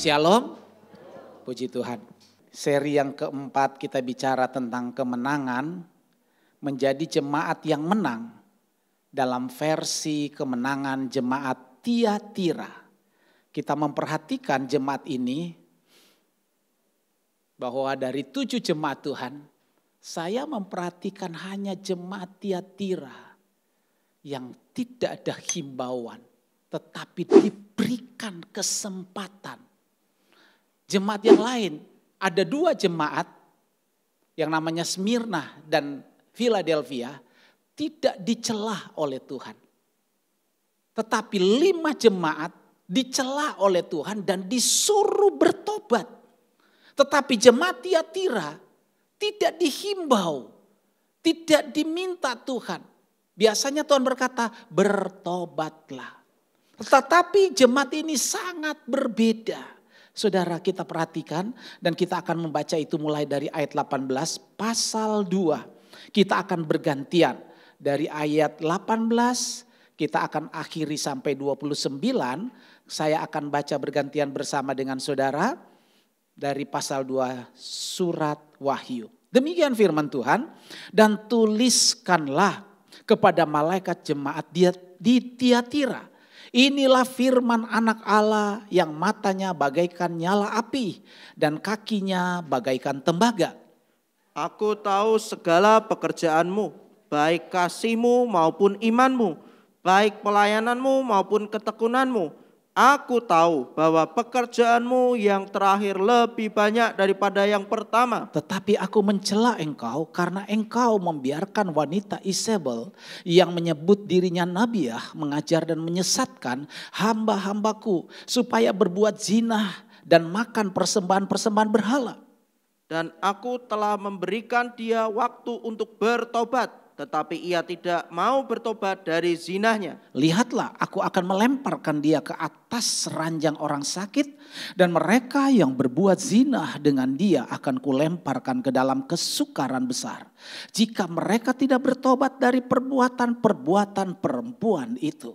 Shalom, puji Tuhan. Seri yang keempat kita bicara tentang kemenangan, menjadi jemaat yang menang dalam versi kemenangan jemaat Tiatira. Kita memperhatikan jemaat ini bahwa dari 7 jemaat Tuhan, saya memperhatikan hanya jemaat Tiatira yang tidak ada himbauan, tetapi diberikan kesempatan. Jemaat yang lain, ada 2 jemaat yang namanya Smyrna dan Philadelphia tidak dicelah oleh Tuhan. Tetapi 5 jemaat dicelah oleh Tuhan dan disuruh bertobat. Tetapi jemaat Tiatira tidak dihimbau, tidak diminta Tuhan. Biasanya Tuhan berkata, bertobatlah. Tetapi jemaat ini sangat berbeda. Saudara, kita perhatikan dan kita akan membaca itu mulai dari ayat 18 pasal 2. Kita akan bergantian dari ayat 18 kita akan akhiri sampai 29. Saya akan baca bergantian bersama dengan saudara dari pasal 2 surat Wahyu. Demikian firman Tuhan, dan tuliskanlah kepada malaikat jemaat di Tiatira. Inilah firman anak Allah yang matanya bagaikan nyala api dan kakinya bagaikan tembaga. Aku tahu segala pekerjaanmu, baik kasihmu maupun imanmu, baik pelayananmu maupun ketekunanmu. Aku tahu bahwa pekerjaanmu yang terakhir lebih banyak daripada yang pertama. Tetapi aku mencela engkau karena engkau membiarkan wanita Isabel yang menyebut dirinya nabiah mengajar dan menyesatkan hamba-hambaku supaya berbuat zina dan makan persembahan-persembahan berhala. Dan aku telah memberikan dia waktu untuk bertobat, tetapi ia tidak mau bertobat dari zinahnya. Lihatlah, aku akan melemparkan dia ke atas ranjang orang sakit, dan mereka yang berbuat zina dengan dia akan kulemparkan ke dalam kesukaran besar, jika mereka tidak bertobat dari perbuatan-perbuatan perempuan itu.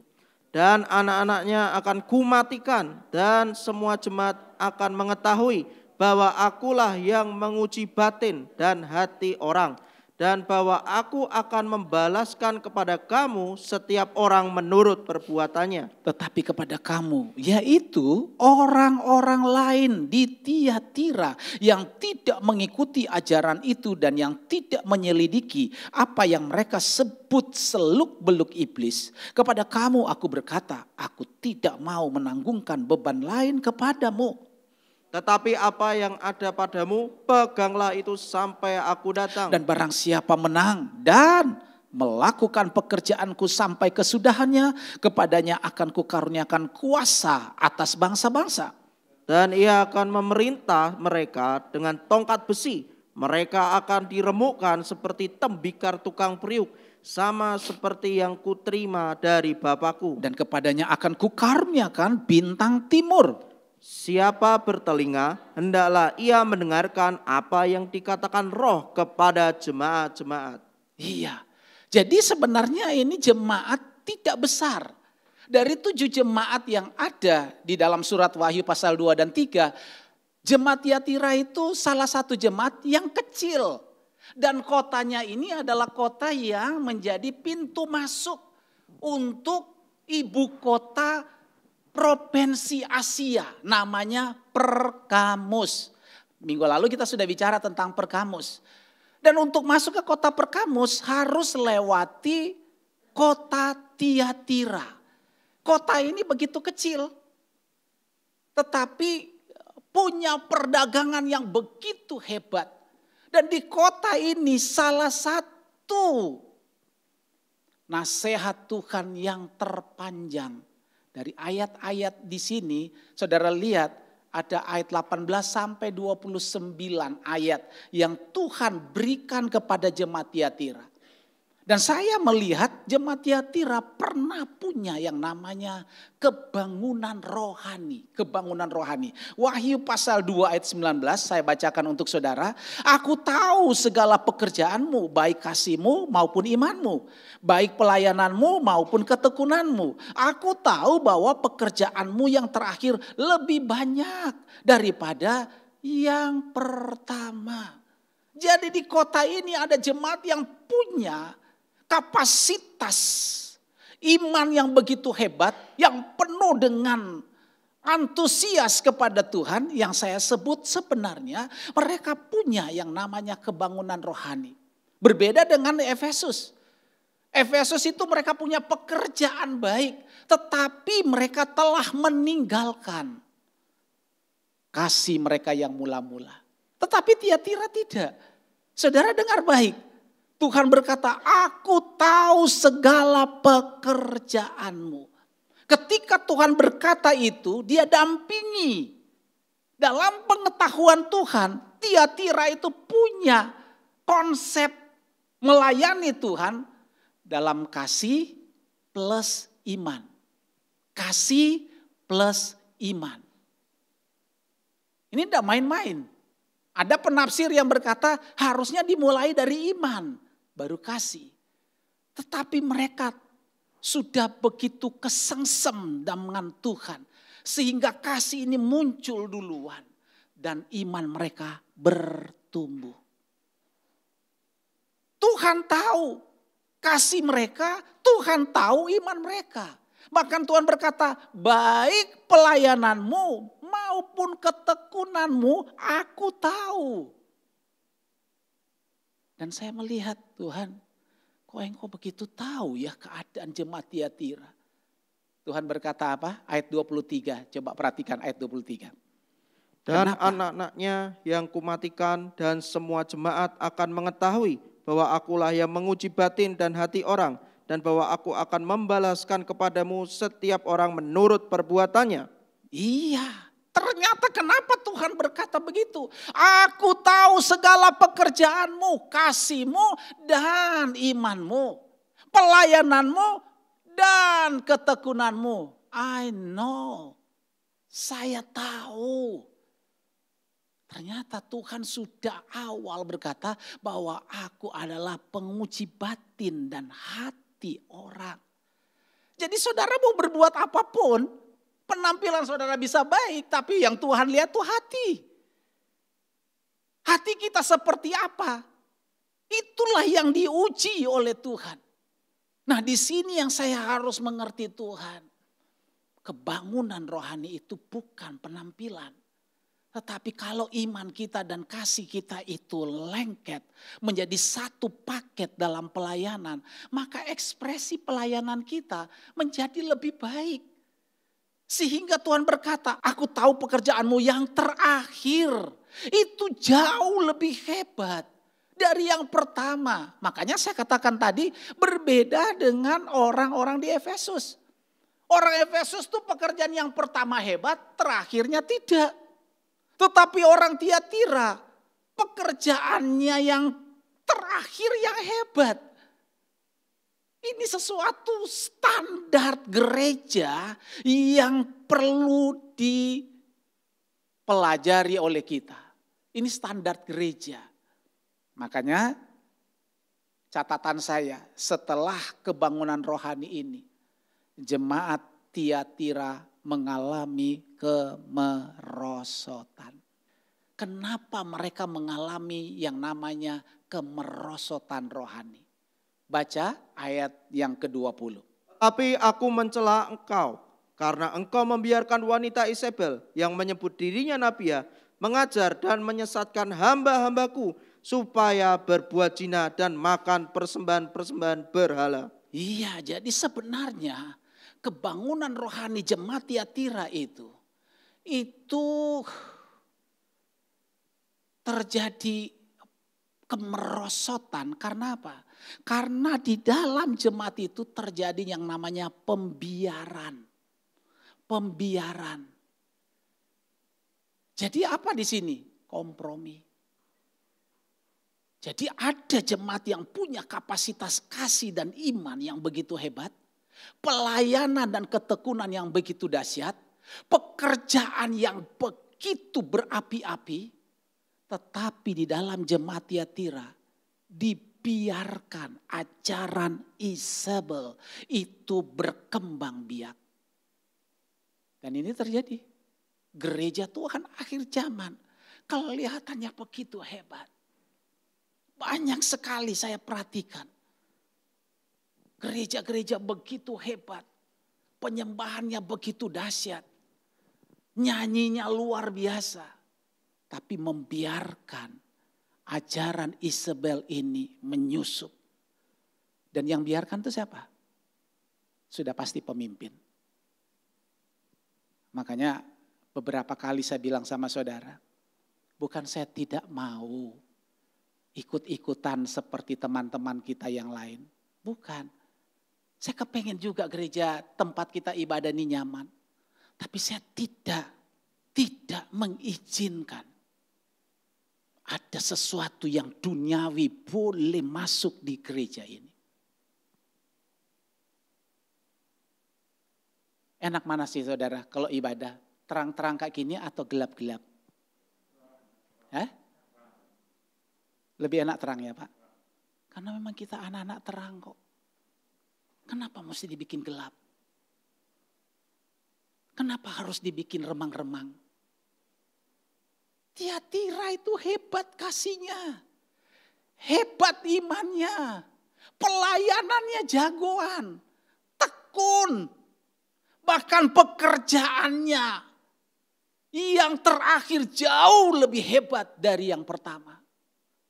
Dan anak-anaknya akan kumatikan, dan semua jemaat akan mengetahui bahwa akulah yang menguji batin dan hati orang, dan bahwa aku akan membalaskan kepada kamu setiap orang menurut perbuatannya. Tetapi kepada kamu, yaitu orang-orang lain di Tiatira yang tidak mengikuti ajaran itu dan yang tidak menyelidiki apa yang mereka sebut seluk-beluk iblis. Kepada kamu aku berkata, aku tidak mau menanggungkan beban lain kepadamu. Tetapi apa yang ada padamu, peganglah itu sampai aku datang. Dan barang siapa menang dan melakukan pekerjaanku sampai kesudahannya, kepadanya akan kukaruniakan kuasa atas bangsa-bangsa. Dan ia akan memerintah mereka dengan tongkat besi. Mereka akan diremukkan seperti tembikar tukang periuk, sama seperti yang kuterima dari Bapakku. Dan kepadanya akan kukaruniakan bintang timur. Siapa bertelinga, hendaklah ia mendengarkan apa yang dikatakan Roh kepada jemaat-jemaat. Iya, jadi sebenarnya ini jemaat tidak besar. Dari 7 jemaat yang ada di dalam surat Wahyu pasal 2 dan 3, jemaat Tiatira itu salah satu jemaat yang kecil. Dan kotanya ini adalah kota yang menjadi pintu masuk untuk ibu kota provinsi Asia, namanya Perkamus. Minggu lalu kita sudah bicara tentang Perkamus. Dan untuk masuk ke kota Perkamus harus lewati kota Tiatira. Kota ini begitu kecil, tetapi punya perdagangan yang begitu hebat. Dan di kota ini salah satu nasihat Tuhan yang terpanjang. Dari ayat-ayat di sini, saudara lihat ada ayat 18 sampai 29 ayat yang Tuhan berikan kepada jemaat Tiatira. Dan saya melihat jemaat Tiatira pernah punya yang namanya kebangunan rohani. Kebangunan rohani. Wahyu pasal 2 ayat 19 saya bacakan untuk saudara. Aku tahu segala pekerjaanmu, baik kasihmu maupun imanmu. Baik pelayananmu maupun ketekunanmu. Aku tahu bahwa pekerjaanmu yang terakhir lebih banyak daripada yang pertama. Jadi di kota ini ada jemaat yang punya kapasitas iman yang begitu hebat, yang penuh dengan antusias kepada Tuhan, yang saya sebut sebenarnya mereka punya yang namanya kebangunan rohani. Berbeda dengan Efesus. Efesus itu mereka punya pekerjaan baik, tetapi mereka telah meninggalkan kasih mereka yang mula-mula. Tetapi Tiatira tidak. Saudara dengar baik. Tuhan berkata, aku tahu segala pekerjaanmu. Ketika Tuhan berkata itu, dia dampingi. Dalam pengetahuan Tuhan, Tiatira itu punya konsep melayani Tuhan dalam kasih plus iman. Kasih plus iman. Ini tidak main-main. Ada penafsir yang berkata harusnya dimulai dari iman. Baru kasih. Tetapi mereka sudah begitu kesengsem dengan Tuhan. Sehingga kasih ini muncul duluan. Dan iman mereka bertumbuh. Tuhan tahu kasih mereka, Tuhan tahu iman mereka. Bahkan Tuhan berkata, baik pelayananmu maupun ketekunanmu aku tahu. Dan saya melihat Tuhan, kok engkau begitu tahu ya keadaan jemaat Tiatira. Tuhan berkata apa? Ayat 23, coba perhatikan ayat 23. Dan anak-anaknya yang kumatikan dan semua jemaat akan mengetahui bahwa akulah yang menguji batin dan hati orang. Dan bahwa aku akan membalaskan kepadamu setiap orang menurut perbuatannya. Iya. Ternyata kenapa Tuhan berkata begitu? Aku tahu segala pekerjaanmu, kasihmu dan imanmu. Pelayananmu dan ketekunanmu. I know. Saya tahu. Ternyata Tuhan sudah awal berkata bahwa aku adalah penguji batin dan hati orang. Jadi saudara mau berbuat apapun, penampilan saudara bisa baik, tapi yang Tuhan lihat tuh hati. Hati kita seperti apa? Itulah yang diuji oleh Tuhan. Nah, di sini yang saya harus mengerti Tuhan. Kebangunan rohani itu bukan penampilan. Tetapi kalau iman kita dan kasih kita itu lengket menjadi satu paket dalam pelayanan, maka ekspresi pelayanan kita menjadi lebih baik. Sehingga Tuhan berkata, aku tahu pekerjaanmu yang terakhir itu jauh lebih hebat dari yang pertama. Makanya saya katakan tadi berbeda dengan orang-orang di Efesus. Orang Efesus itu pekerjaan yang pertama hebat, terakhirnya tidak. Tetapi orang Tiatira pekerjaannya yang terakhir yang hebat. Ini sesuatu standar gereja yang perlu dipelajari oleh kita. Ini standar gereja. Makanya catatan saya setelah kebangunan rohani ini, jemaat Tiatira mengalami kemerosotan. Kenapa mereka mengalami yang namanya kemerosotan rohani? Baca ayat yang ke-20. Tapi aku mencela engkau, karena engkau membiarkan wanita Isabel yang menyebut dirinya nabiah, mengajar dan menyesatkan hamba-hambaku, supaya berbuat zina dan makan persembahan-persembahan berhala. Iya, jadi sebenarnya kebangunan rohani jemaat Tiatira itu terjadi kemerosotan karena apa? Karena di dalam jemaat itu terjadi yang namanya pembiaran. Pembiaran. Jadi apa di sini? Kompromi. Jadi ada jemaat yang punya kapasitas kasih dan iman yang begitu hebat. Pelayanan dan ketekunan yang begitu dahsyat. Pekerjaan yang begitu berapi-api. Tetapi di dalam jemaat Tiatira dibiarkan ajaran Isabel itu berkembang biak. Dan ini terjadi. Gereja Tuhan akhir zaman kelihatannya begitu hebat. Banyak sekali saya perhatikan. Gereja-gereja begitu hebat. Penyembahannya begitu dahsyat. Nyanyinya luar biasa. Tapi membiarkan ajaran Isabel ini menyusup. Dan yang biarkan itu siapa? Sudah pasti pemimpin. Makanya beberapa kali saya bilang sama saudara, bukan saya tidak mau ikut-ikutan seperti teman-teman kita yang lain. Bukan. Saya kepengen juga gereja tempat kita ibadah ini nyaman. Tapi saya tidak mengizinkan ada sesuatu yang duniawi boleh masuk di gereja ini. Enak mana sih saudara kalau ibadah? Terang-terang kayak gini atau gelap-gelap? Lebih enak terang ya Pak? Karena memang kita anak-anak terang kok. Kenapa mesti dibikin gelap? Kenapa harus dibikin remang-remang? Tiatira itu hebat kasihnya. Hebat imannya. Pelayanannya jagoan. Tekun. Bahkan pekerjaannya yang terakhir jauh lebih hebat dari yang pertama.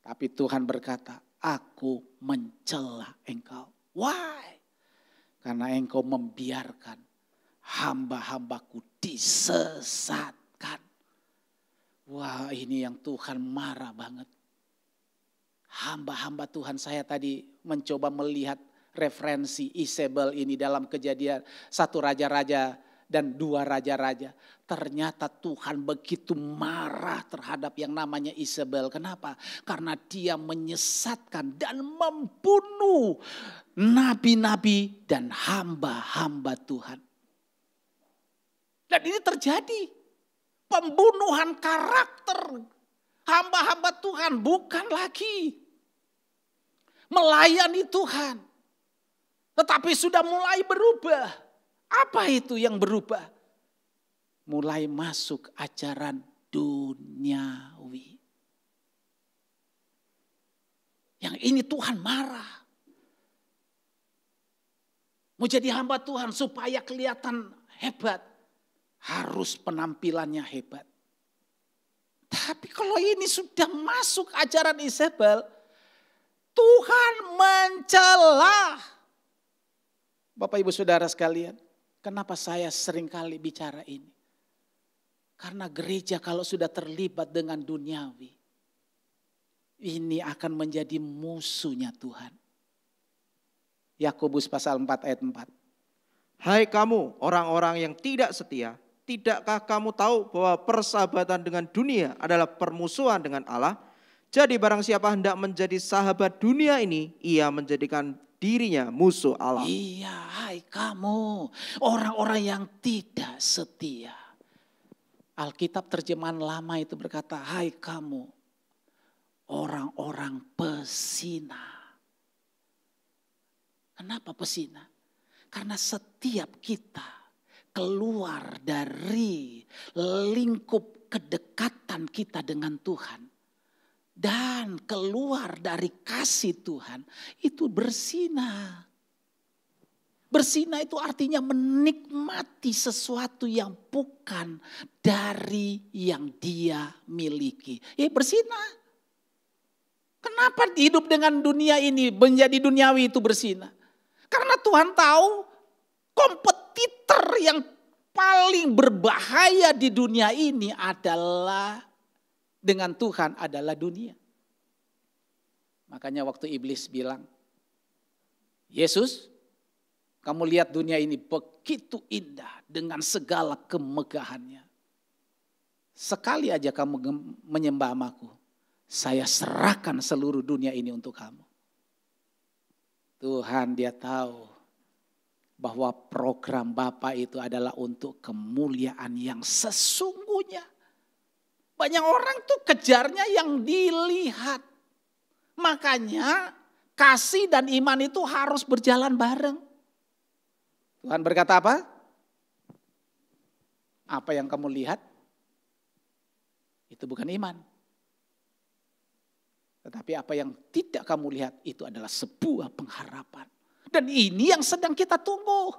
Tapi Tuhan berkata, aku mencela engkau. Why? Karena engkau membiarkan hamba-hambaku disesatkan. Wah, ini yang Tuhan marah banget. Hamba-hamba Tuhan, saya tadi mencoba melihat referensi Isabel ini dalam Kejadian 1 Raja-Raja dan 2 Raja-Raja. Ternyata Tuhan begitu marah terhadap yang namanya Isabel. Kenapa? Karena dia menyesatkan dan membunuh nabi-nabi dan hamba-hamba Tuhan. Dan ini terjadi. Pembunuhan karakter hamba-hamba Tuhan bukan lagi melayani Tuhan. Tetapi sudah mulai berubah. Apa itu yang berubah? Mulai masuk ajaran duniawi. Yang ini Tuhan marah. Mau jadi hamba Tuhan supaya kelihatan hebat. Harus penampilannya hebat. Tapi kalau ini sudah masuk ajaran Isabel, Tuhan mencela. Bapak Ibu Saudara sekalian, kenapa saya seringkali bicara ini? Karena gereja kalau sudah terlibat dengan duniawi, ini akan menjadi musuhnya Tuhan. Yakobus pasal 4 ayat 4. Hai kamu orang-orang yang tidak setia, tidakkah kamu tahu bahwa persahabatan dengan dunia adalah permusuhan dengan Allah? Jadi barang siapa hendak menjadi sahabat dunia ini, ia menjadikan dirinya musuh Allah. Iya, hai kamu orang-orang yang tidak setia. Alkitab terjemahan lama itu berkata, hai kamu orang-orang pesina. Kenapa pesina? Karena setiap kita keluar dari lingkup kedekatan kita dengan Tuhan. Dan keluar dari kasih Tuhan itu bersinah. Bersinah itu artinya menikmati sesuatu yang bukan dari yang dia miliki. Ya bersinah. Kenapa hidup dengan dunia ini menjadi duniawi itu bersinah? Karena Tuhan tahu kompetitor yang paling berbahaya di dunia ini adalah dengan Tuhan adalah dunia. Makanya waktu iblis bilang, Yesus, kamu lihat dunia ini begitu indah dengan segala kemegahannya. Sekali aja kamu menyembah aku, saya serahkan seluruh dunia ini untuk kamu. Tuhan dia tahu bahwa program Bapa itu adalah untuk kemuliaan yang sesungguhnya. Banyak orang tuh kejarnya yang dilihat. Makanya kasih dan iman itu harus berjalan bareng. Tuhan berkata apa? Apa yang kamu lihat itu bukan iman. Tetapi apa yang tidak kamu lihat itu adalah sebuah pengharapan. Dan ini yang sedang kita tunggu.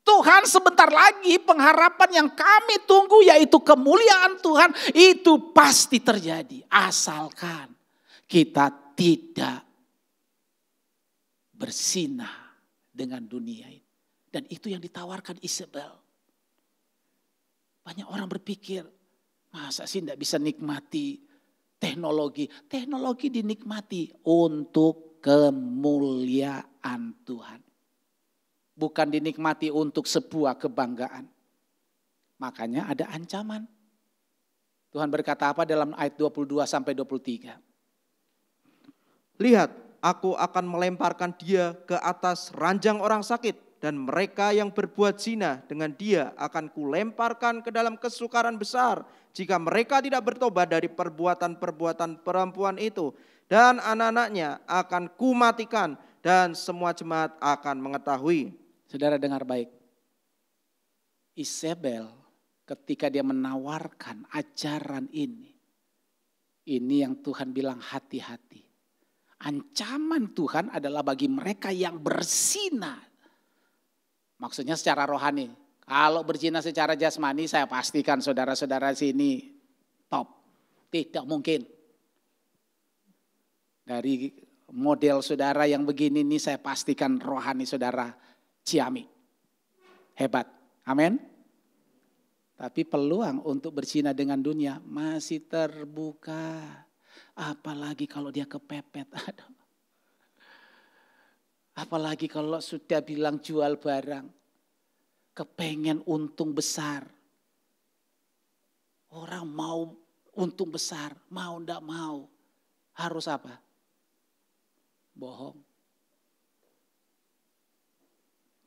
Tuhan sebentar lagi pengharapan yang kami tunggu yaitu kemuliaan Tuhan itu pasti terjadi. Asalkan kita tidak bersinah dengan dunia ini. Dan itu yang ditawarkan Isabel. Banyak orang berpikir, masa sih tidak bisa nikmati teknologi. Teknologi dinikmati untuk kemuliaan Tuhan. Bukan dinikmati untuk sebuah kebanggaan. Makanya ada ancaman. Tuhan berkata apa dalam ayat 22 sampai 23? Lihat, aku akan melemparkan dia ke atas ranjang orang sakit. Dan mereka yang berbuat zina dengan dia akan kulemparkan ke dalam kesukaran besar. Jika mereka tidak bertobat dari perbuatan-perbuatan perempuan itu. Dan anak-anaknya akan kumatikan dan semua jemaat akan mengetahui. Saudara dengar baik. Isabel ketika dia menawarkan ajaran ini. Ini yang Tuhan bilang hati-hati. Ancaman Tuhan adalah bagi mereka yang bersinah. Maksudnya secara rohani. Kalau berzina secara jasmani saya pastikan saudara-saudara sini top. Tidak mungkin. Dari model saudara yang begini nih saya pastikan rohani saudara ciamik. Hebat. Amin. Tapi peluang untuk berzina dengan dunia masih terbuka. Apalagi kalau dia kepepet. Apalagi kalau sudah bilang jual barang. Kepengen untung besar. Orang mau untung besar. Mau ndak mau. Harus apa? Bohong.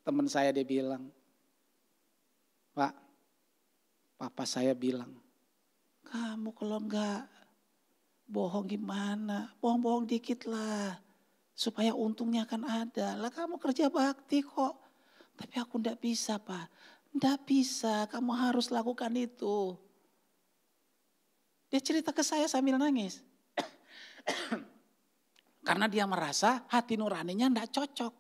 Teman saya dia bilang. Pak, papa saya bilang. Kamu kalau enggak bohong gimana? Bohong-bohong dikit lah. Supaya untungnya akan ada. Lah kamu kerja bakti kok. Tapi aku enggak bisa Pak. Enggak bisa, kamu harus lakukan itu. Dia cerita ke saya sambil nangis. Karena dia merasa hati nuraninya enggak cocok.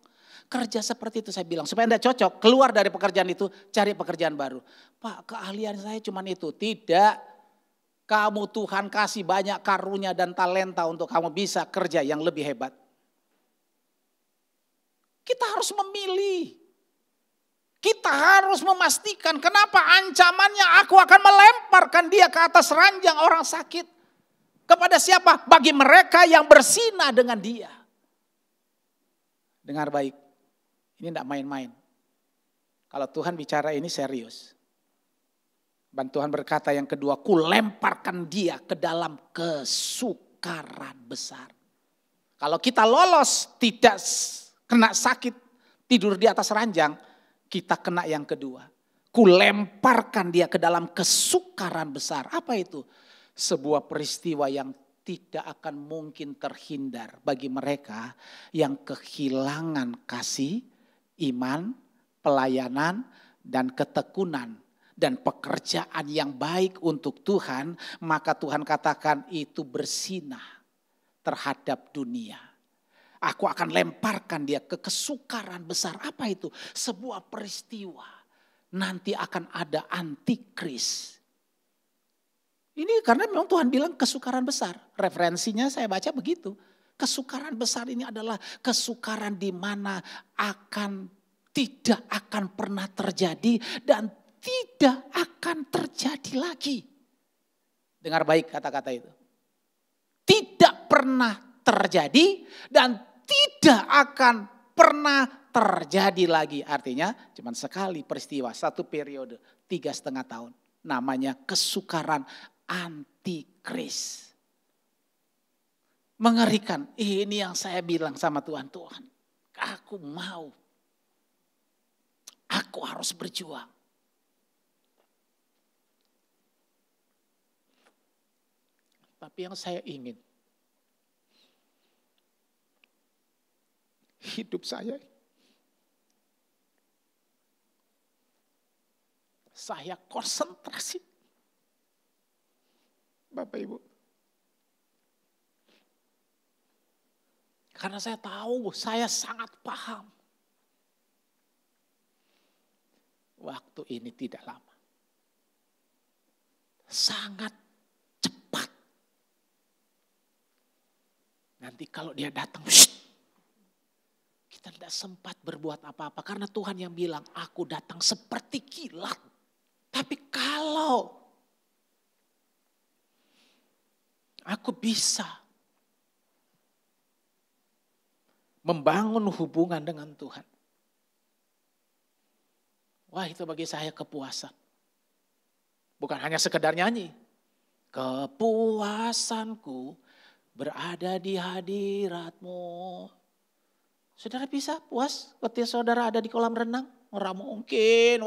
Kerja seperti itu saya bilang. Supaya enggak cocok, keluar dari pekerjaan itu, cari pekerjaan baru. Pak, keahlian saya cuma itu. Tidak. Kamu Tuhan kasih banyak karunia dan talenta untuk kamu bisa kerja yang lebih hebat. Kita harus memilih. Kita harus memastikan kenapa ancamannya aku akan melemparkan dia ke atas ranjang orang sakit. Kepada siapa? Bagi mereka yang bersinah dengan dia. Dengar baik. Ini tidak main-main. Kalau Tuhan bicara ini serius. Dan Tuhan berkata yang kedua, ku lemparkan dia ke dalam kesukaran besar. Kalau kita lolos tidak kena sakit tidur di atas ranjang, kita kena yang kedua. Ku lemparkan dia ke dalam kesukaran besar. Apa itu? Sebuah peristiwa yang tidak akan mungkin terhindar bagi mereka yang kehilangan kasih, iman, pelayanan, dan ketekunan. Dan pekerjaan yang baik untuk Tuhan, maka Tuhan katakan itu bersinah terhadap dunia. Aku akan lemparkan dia ke kesukaran besar. Apa itu? Sebuah peristiwa. Nanti akan ada antikris. Ini karena memang Tuhan bilang kesukaran besar. Referensinya saya baca begitu. Kesukaran besar ini adalah kesukaran di mana tidak akan pernah terjadi dan tidak akan terjadi lagi. Dengar baik kata-kata itu. Tidak pernah terjadi dan tidak akan pernah terjadi lagi. Artinya cuma sekali peristiwa, satu periode, 3,5 tahun. Namanya kesukaran antikris. Mengerikan. Ini yang saya bilang sama Tuhan, Tuhan, aku mau. Aku harus berjuang. Tapi yang saya ingin, hidup saya konsentrasi. Bapak Ibu. Karena saya tahu, saya sangat paham. Waktu ini tidak lama. Sangat cepat. Nanti kalau dia datang, kita tidak sempat berbuat apa-apa. Karena Tuhan yang bilang, aku datang seperti kilat. Tapi kalau aku bisa membangun hubungan dengan Tuhan. Wah, itu bagi saya kepuasan. Bukan hanya sekedar nyanyi. Kepuasanku berada di hadirat-Mu. Saudara bisa puas ketika saudara ada di kolam renang? Ora mungkin.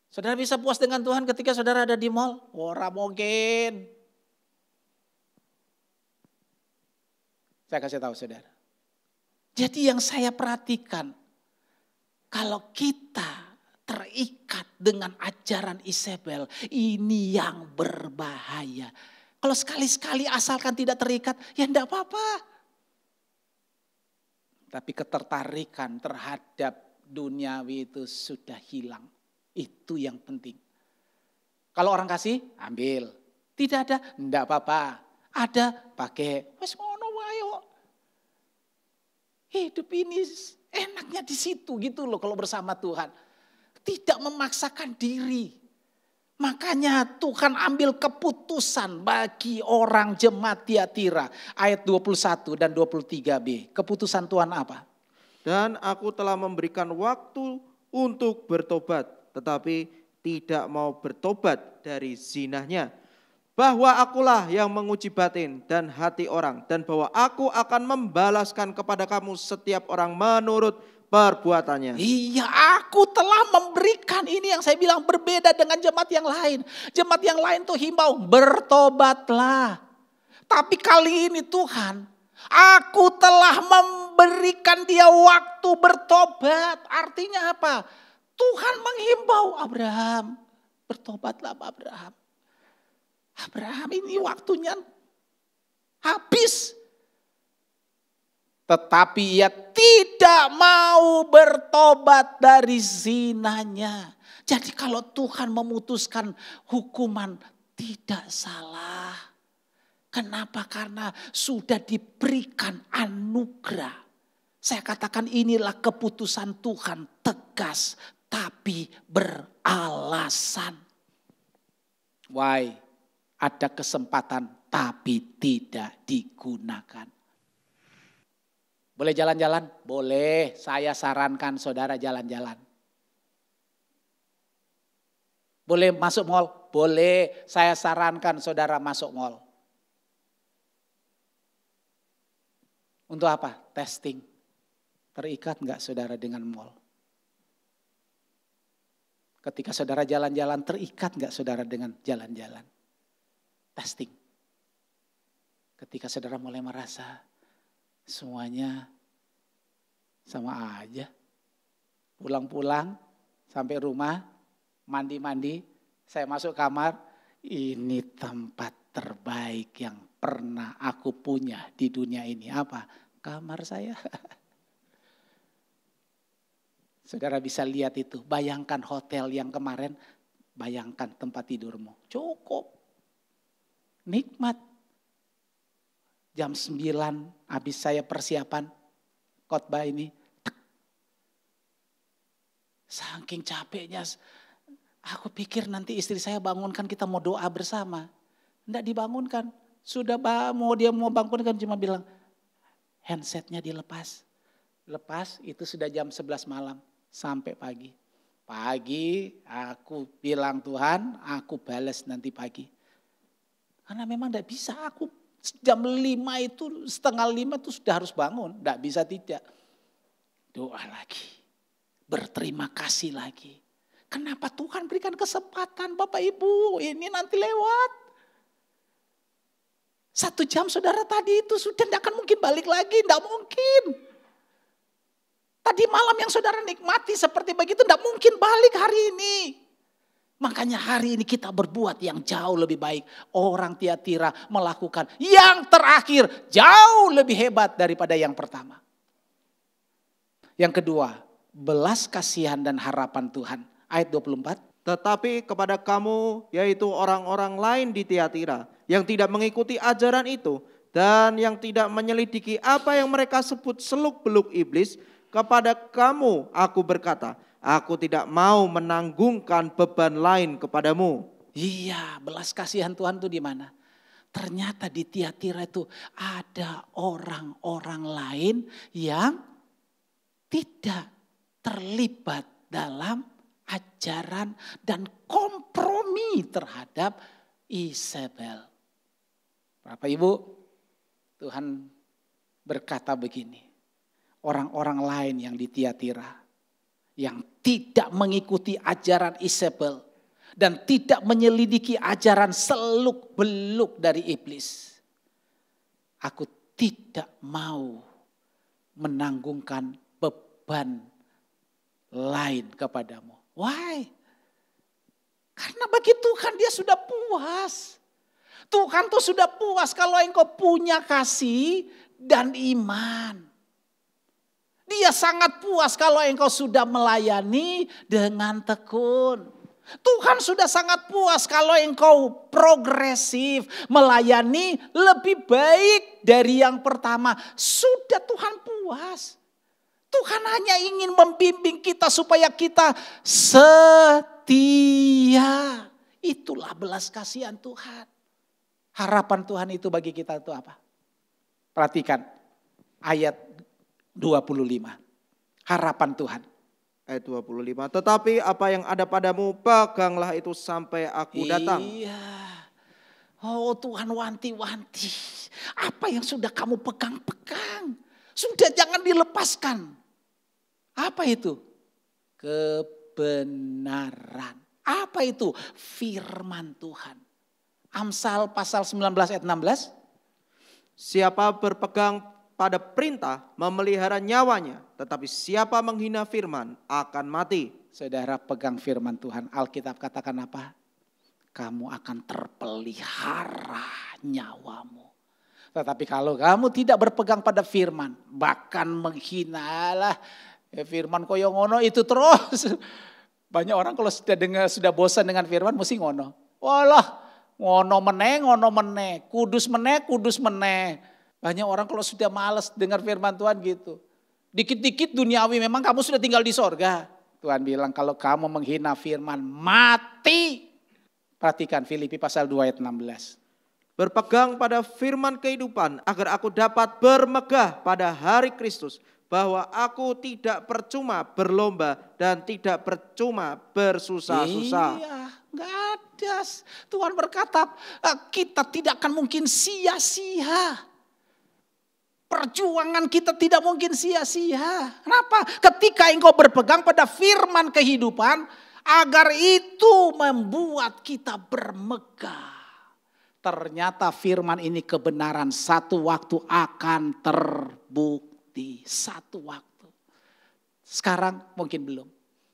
Saudara bisa puas dengan Tuhan ketika saudara ada di mall? Ora mungkin. Saya kasih tahu saudara. Jadi yang saya perhatikan, kalau kita terikat dengan ajaran Isabel, ini yang berbahaya. Kalau sekali-sekali asalkan tidak terikat, ya enggak apa-apa. Tapi ketertarikan terhadap duniawi itu sudah hilang. Itu yang penting. Kalau orang kasih, ambil. Tidak ada, enggak apa-apa. Ada, pakai. Wes ngono wae kok. Hidup ini enaknya di situ gitu loh kalau bersama Tuhan. Tidak memaksakan diri. Makanya Tuhan ambil keputusan bagi orang jemaat Tiatira. Ayat 21 dan 23b. Keputusan Tuhan apa? Dan aku telah memberikan waktu untuk bertobat. Tetapi tidak mau bertobat dari zinahnya. Bahwa akulah yang menguji batin dan hati orang. Dan bahwa aku akan membalaskan kepada kamu setiap orang menurut perbuatannya. Iya, aku telah memberikan, ini yang saya bilang berbeda dengan jemaat yang lain. Jemaat yang lain tuh himbau, bertobatlah. Tapi kali ini Tuhan, aku telah memberikan dia waktu bertobat. Artinya apa? Tuhan menghimbau Abraham, bertobatlah Abraham. Abraham ini waktunya habis. Tetapi ia tidak mau bertobat dari zinanya. Jadi kalau Tuhan memutuskan hukuman tidak salah. Kenapa? Karena sudah diberikan anugerah. Saya katakan inilah keputusan Tuhan, tegas tapi beralasan. Why? Ada kesempatan tapi tidak digunakan. Boleh jalan-jalan? Boleh, saya sarankan saudara jalan-jalan. Boleh masuk mall? Boleh, saya sarankan saudara masuk mall. Untuk apa? Testing. Terikat enggak saudara dengan mall? Ketika saudara jalan-jalan, terikat enggak saudara dengan jalan-jalan? Testing. Ketika saudara mulai merasa semuanya sama aja. Pulang-pulang sampai rumah, mandi-mandi, saya masuk kamar, ini tempat terbaik yang pernah aku punya di dunia ini. Apa? Kamar saya. Saudara bisa lihat itu, bayangkan hotel yang kemarin, bayangkan tempat tidurmu. Cukup. Nikmat. Jam 9 habis saya persiapan khotbah ini. Saking capeknya. Aku pikir nanti istri saya bangunkan kita mau doa bersama. Enggak dibangunkan. Sudah dia mau bangunkan cuma bilang handsetnya dilepas. Lepas itu sudah jam 11 malam sampai pagi. Pagi aku bilang Tuhan aku balas nanti pagi. Karena memang tidak bisa, aku jam 5 itu, setengah 5 itu sudah harus bangun. Tidak bisa tidak. Doa lagi, berterima kasih lagi. Kenapa Tuhan berikan kesempatan Bapak Ibu, ini nanti lewat. 1 jam saudara tadi itu sudah tidak akan mungkin balik lagi, tidak mungkin. Tadi malam yang saudara nikmati seperti begitu tidak mungkin balik hari ini. Makanya hari ini kita berbuat yang jauh lebih baik. Orang Tiatira melakukan yang terakhir jauh lebih hebat daripada yang pertama. Yang kedua, belas kasihan dan harapan Tuhan. Ayat 24. Tetapi kepada kamu, yaitu orang-orang lain di Tiatira, yang tidak mengikuti ajaran itu, dan yang tidak menyelidiki apa yang mereka sebut seluk-beluk iblis, kepada kamu aku berkata, aku tidak mau menanggungkan beban lain kepadamu. Iya, belas kasihan Tuhan itu di mana? Ternyata di Tiatira itu ada orang-orang lain yang tidak terlibat dalam ajaran dan kompromi terhadap Isabel. Bapak Ibu, Tuhan berkata begini, orang-orang lain yang di Tiatira, yang tidak mengikuti ajaran Isabel dan tidak menyelidiki ajaran seluk-beluk dari iblis, aku tidak mau menanggungkan beban lain kepadamu. Why? Karena bagi Tuhan dia sudah puas. Tuhan tuh sudah puas kalau engkau punya kasih dan iman. Dia sangat puas kalau engkau sudah melayani dengan tekun. Tuhan sudah sangat puas kalau engkau progresif, melayani lebih baik dari yang pertama. Sudah Tuhan puas. Tuhan hanya ingin membimbing kita supaya kita setia. Itulah belas kasihan Tuhan. Harapan Tuhan itu bagi kita itu apa? Perhatikan ayat 25. Harapan Tuhan. Ayat 25. Tetapi apa yang ada padamu, peganglah itu sampai aku datang. Iya. Oh Tuhan wanti-wanti. Apa yang sudah kamu pegang-pegang. Sudah jangan dilepaskan. Apa itu? Kebenaran. Apa itu? Firman Tuhan. Amsal pasal 19 ayat 16. Siapa berpegang pada perintah memelihara nyawanya, tetapi siapa menghina firman akan mati. Saudara pegang firman Tuhan. Alkitab katakan apa? Kamu akan terpelihara nyawamu. Tetapi kalau kamu tidak berpegang pada firman, bahkan menghinalah firman koyo ngono itu terus. Banyak orang kalau sudah bosan dengan firman mesti ngono. Walah, ngono meneh, kudus meneh. Banyak orang kalau sudah malas dengar firman Tuhan gitu. Dikit-dikit duniawi, memang kamu sudah tinggal di sorga. Tuhan bilang kalau kamu menghina firman, mati. Perhatikan Filipi pasal 2 ayat 16. Berpegang pada firman kehidupan agar aku dapat bermegah pada hari Kristus. Bahwa aku tidak percuma berlomba dan tidak percuma bersusah-susah. Iya, enggak ada. Tuhan berkata kita tidak akan mungkin sia-sia. Perjuangan kita tidak mungkin sia-sia. Kenapa? Ketika engkau berpegang pada firman kehidupan, agar itu membuat kita bermegah. Ternyata firman ini kebenaran, satu waktu akan terbukti. Satu waktu. Sekarang mungkin belum.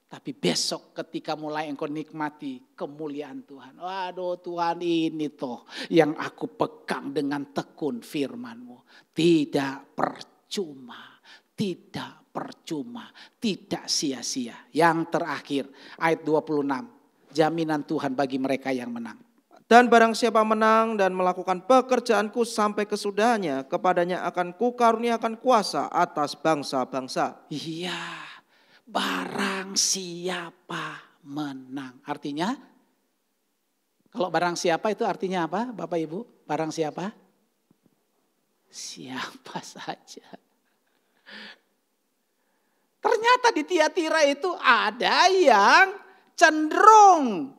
Tapi besok ketika mulai engkau nikmati kemuliaan Tuhan. Waduh Tuhan, ini toh yang aku pegang dengan tekun firman-Mu. Tidak percuma. Tidak sia-sia. Yang terakhir ayat 26. Jaminan Tuhan bagi mereka yang menang. Dan barang siapa menang dan melakukan pekerjaanku sampai kesudahannya, kepadanya akan kukaruniakan kuasa atas bangsa-bangsa. Iya, barang siapa menang. Artinya, kalau barang siapa itu artinya apa Bapak Ibu? Barang siapa? Siapa saja. Ternyata di Tiatira itu ada yang cenderung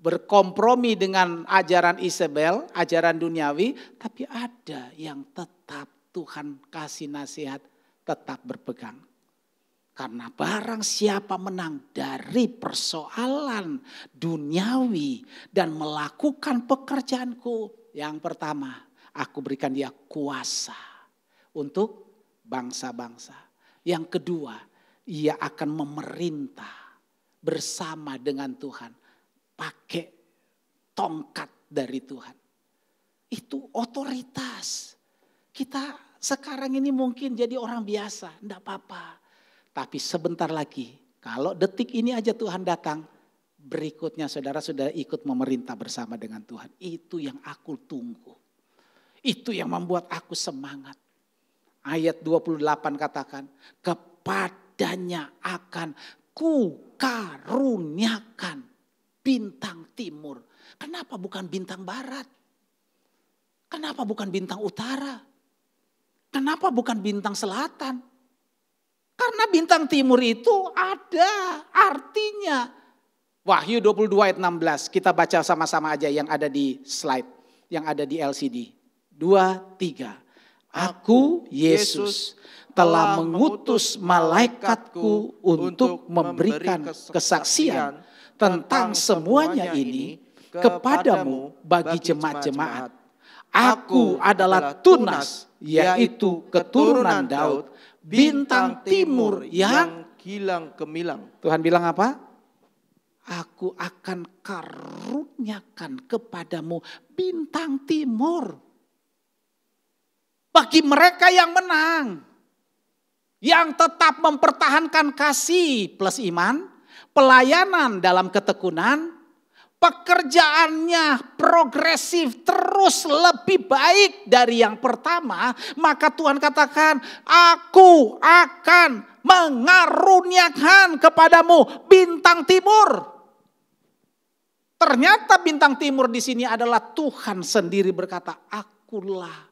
berkompromi dengan ajaran Isabel, ajaran duniawi, tapi ada yang tetap Tuhan kasih nasihat, tetap berpegang. Karena barang siapa menang dari persoalan duniawi dan melakukan pekerjaanku, yang pertama, aku berikan dia kuasa untuk bangsa-bangsa. Yang kedua, ia akan memerintah bersama dengan Tuhan. Pakai tongkat dari Tuhan. Itu otoritas. Kita sekarang ini mungkin jadi orang biasa, enggak apa-apa. Tapi sebentar lagi, kalau detik ini aja Tuhan datang, berikutnya saudara sudah ikut memerintah bersama dengan Tuhan. Itu yang aku tunggu. Itu yang membuat aku semangat. Ayat 28 katakan, kepadanya akan ku karuniakan bintang timur. Kenapa bukan bintang barat? Kenapa bukan bintang utara? Kenapa bukan bintang selatan? Karena bintang timur itu ada artinya. Wahyu 22 ayat 16. Kita baca sama-sama aja yang ada di slide. Yang ada di LCD. 2, 3. Aku Yesus telah mengutus malaikatku untuk memberikan kesaksian tentang semuanya ini kepadamu bagi jemaat-jemaat. Aku adalah Tunas, yaitu keturunan Daud, bintang timur yang gilang gemilang. Tuhan bilang apa? Aku akan karuniakan kepadamu bintang timur. Bagi mereka yang menang. Yang tetap mempertahankan kasih plus iman. Pelayanan dalam ketekunan. Pekerjaannya progresif terus lebih baik dari yang pertama. Maka Tuhan katakan, aku akan mengaruniakan kepadamu bintang timur. Ternyata bintang timur di sini adalah Tuhan sendiri berkata, akulah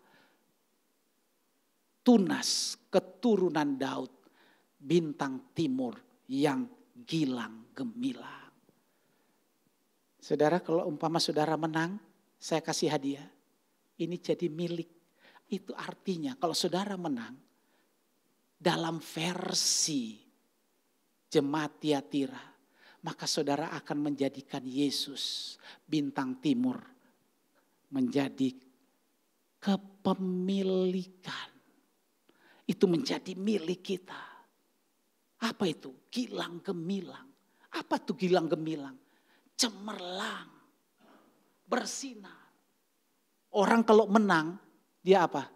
Tunas, keturunan Daud, bintang timur yang gilang gemilang. Saudara, kalau umpama saudara menang, saya kasih hadiah. Ini jadi milik. Itu artinya kalau saudara menang, dalam versi jemaat Tiatira, maka saudara akan menjadikan Yesus, bintang timur, menjadi kepemilikan. Itu menjadi milik kita. Apa itu? Gilang gemilang. Apa tuh gilang gemilang? Cemerlang. Bersinar. Orang kalau menang, dia apa?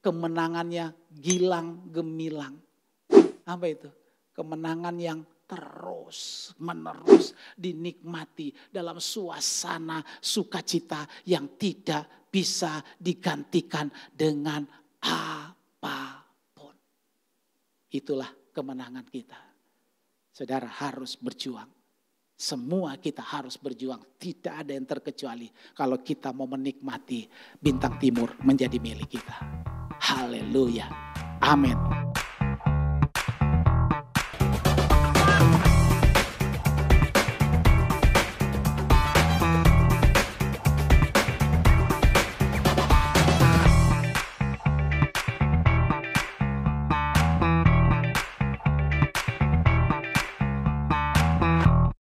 Kemenangannya gilang gemilang. Apa itu? Kemenangan yang terus menerus dinikmati dalam suasana sukacita yang tidak bisa digantikan dengan apapun. Itulah kemenangan kita. Saudara harus berjuang. Semua kita harus berjuang. Tidak ada yang terkecuali kalau kita mau menikmati bintang timur menjadi milik kita. Haleluya. Amin.